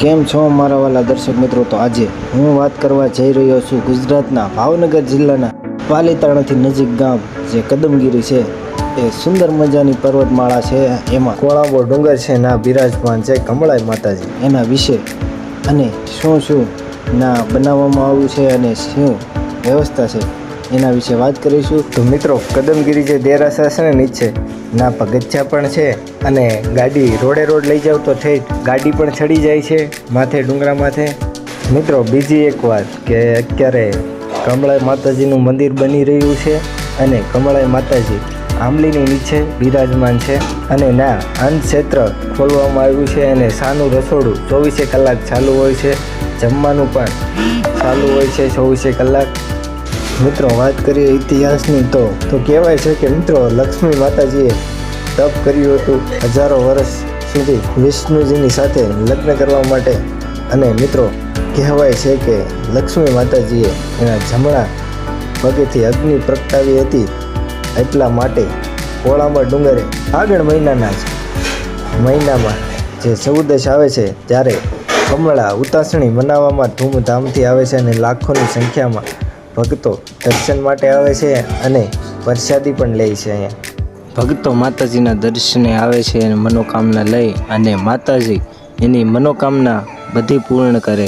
કેમ છો મારા વાલા દર્શક મિત્રો? તો આજે હું વાત કરવા જઈ રહ્યો છું ગુજરાતના ભાવનગર જિલ્લાના પાલીતાણાથી નજીક ગામ જે કદમગીરી છે એ સુંદર મજાની પર્વતમાળા છે. એમાં કોળાંબો ડુંગર છે ના બિરાજમાન છે કમળાઈ માતાજી. એના વિશે અને શું ના બનાવવામાં આવ્યું છે અને શું વ્યવસ્થા છે એના વિશે વાત કરીશું. તો મિત્રો, કદમગીરી જે દેરાસર છે ને નીચે ના પગથિયા પણ છે અને ગાડી રોડ લઈ જાવ તો ઠેઠ ગાડી પણ ચડી જાય છે માથે ડુંગરા માથે. મિત્રો, બીજી એક વાત કે અત્યારે કમળાઈ માતાજીનું મંદિર બની રહ્યું છે અને કમળાઈ માતાજી આંબલીની નીચે બિરાજમાન છે અને ના અન્ન ક્ષેત્ર ખોલવામાં આવ્યું છે અને સાનું રસોડું 24 કલાક ચાલુ હોય છે. જમવાનું પણ ચાલુ હોય છે 24 કલાક. મિત્રો, વાત કરીએ ઇતિહાસની તો કહેવાય છે કે મિત્રો લક્ષ્મી માતાજીએ તપ કર્યું હતું હજારો વર્ષ સુધી વિષ્ણુજીની સાથે લગ્ન કરવા માટે. અને મિત્રો, કહેવાય છે કે લક્ષ્મી માતાજીએ એના જમણા પગેથી અગ્નિ પ્રગટાવી હતી. એટલા માટે કોળાંબા ડુંગરે આગળ મહિનામાં જે 14 આવે છે ત્યારે કમળા ઉતાસણી મનાવવામાં ધૂમધામથી આવે છે અને લાખોની સંખ્યામાં ભક્તો દર્શન માટે આવે છે અને પ્રસાદી પણ લે છે. અહીંયા ભક્તો માતાજીના દર્શને આવે છે અને મનોકામના લઈ અને માતાજી એની મનોકામના બધી પૂર્ણ કરે છે.